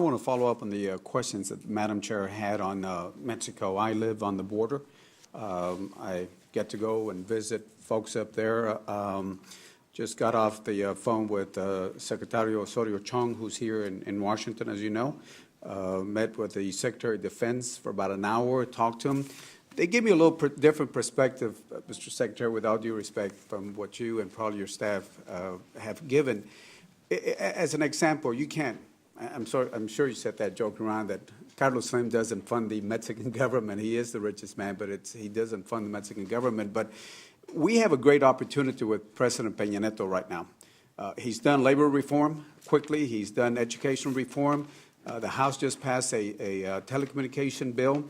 I want to follow up on the questions that Madam Chair had on Mexico. I live on the border. I get to go and visit folks up there. Just got off the phone with Secretary Osorio Chong, who's here in Washington, as you know. Met with the Secretary of Defense for about an hour, talked to him. They give me a little different perspective, Mr. Secretary, with all due respect, from what you and probably your staff have given. As an example, you can't, I'm sure you said that joke around that Carlos Slim doesn't fund the Mexican government. He is the richest man, but he doesn't fund the Mexican government. But we have a great opportunity with President Peña Nieto right now. He's done labor reform quickly. He's done education reform. The House just passed a telecommunication bill.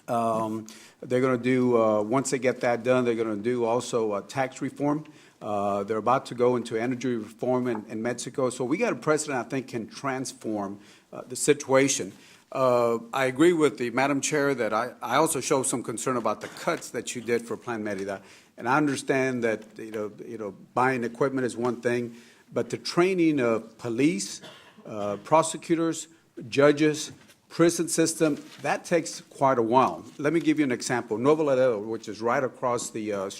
They're going to do, once they get that done, they're going to do also tax reform. They're about to go into energy reform in Mexico. So we got a president I think can transform the situation. I agree with the Madam Chair that I also show some concern about the cuts that you did for Plan Merida. And I understand that buying equipment is one thing, but the training of police, prosecutors, judges, prison system, that takes quite a while. Let me give you an example. Nuevo Laredo, which is right across the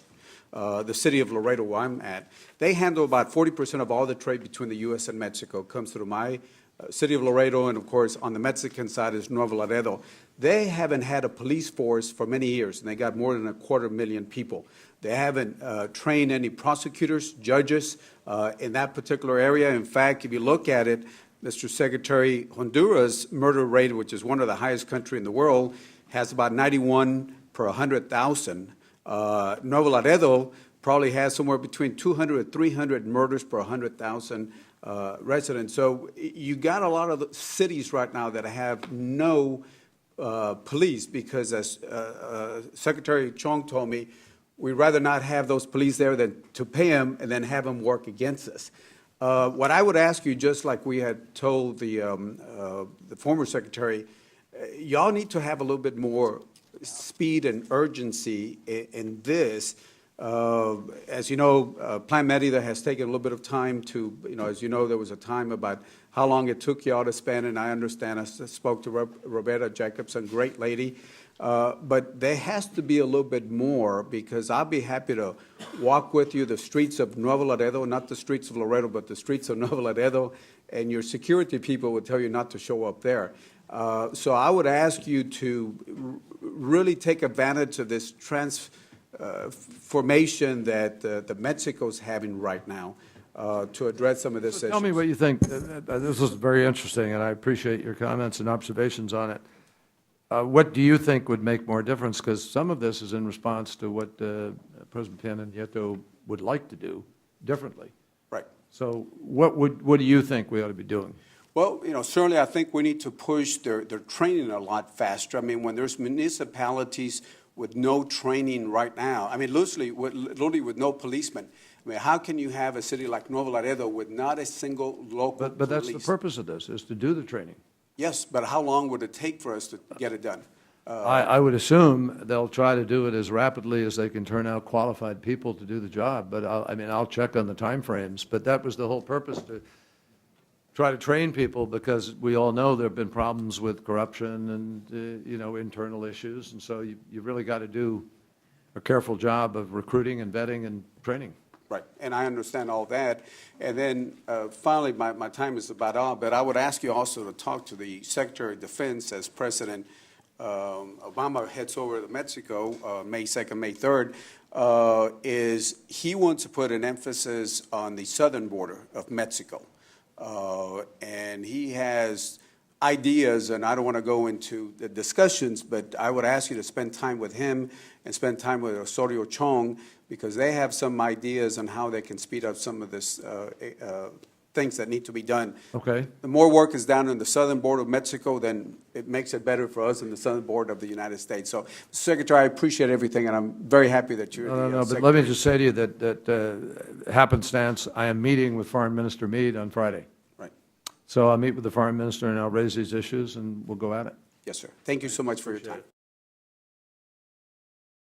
city of Laredo where I'm at, they handle about 40% of all the trade between the U.S. and Mexico. It comes through my city of Laredo, and of course on the Mexican side is Nuevo Laredo. They haven't had a police force for many years, and they got more than 250,000 people. They haven't trained any prosecutors, judges in that particular area. In fact, if you look at it, Mr. Secretary, Honduras' murder rate, which is one of the highest countries in the world, has about 91 per 100,000. Nuevo Laredo probably has somewhere between 200 and 300 murders per 100,000 residents. So you got a lot of the cities right now that have no police because, as Secretary Chong told me, we'd rather not have those police there than to pay them and then have them work against us. What I would ask you, just like we had told the former secretary, y'all need to have a little bit more speed and urgency in this. As you know, Plan Merida has taken a little bit of time to, as you know, there was a time about how long it took y'all to spend, and I understand. I spoke to Roberta Jacobson, great lady. But there has to be a little bit more, because I'll be happy to walk with you the streets of Nuevo Laredo, not the streets of Laredo, but the streets of Nuevo Laredo, and your security people will tell you not to show up there. So I would ask you to really take advantage of this transformation that Mexico's having right now to address some of this. Tell me what you think. This is very interesting, and I appreciate your comments and observations on it. What do you think would make more difference? Because some of this is in response to what President Peña Nieto would like to do differently. Right. So what do you think we ought to be doing? Well, certainly I think we need to push their training a lot faster. I mean, when there's municipalities with no training right now, I mean, literally with no policemen. I mean, how can you have a city like Nuevo Laredo with not a single local But that's police? the purpose of this, is to do the training. Yes, but how long would it take for us to get it done? I would assume they'll try to do it as rapidly as they can turn out qualified people to do the job. But I'll check on the time frames. But that was the whole purpose, to try to train people, because we all know there have been problems with corruption and internal issues, and so you really got to do a careful job of recruiting and vetting and training. Right, and I understand all that. And then finally, my time is about up, but I would ask you also to talk to the Secretary of Defense as President Obama heads over to Mexico May 2nd, May 3rd, is he wants to put an emphasis on the southern border of Mexico. And he has ideas, and I don't want to go into the discussions, but I would ask you to spend time with him and spend time with Osorio Chong, because they have some ideas on how they can speed up some of this things that need to be done. Okay. The more work is done in the southern border of Mexico, then it makes it better for us in the southern border of the United States. So, Secretary, I appreciate everything, and I'm very happy that you're No, but let me just say to you that happenstance, I am meeting with Foreign Minister Meade on Friday. Right. So I'll meet with the Foreign Minister, and I'll raise these issues, and we'll go at it. Yes, sir. Thank you so much for your time.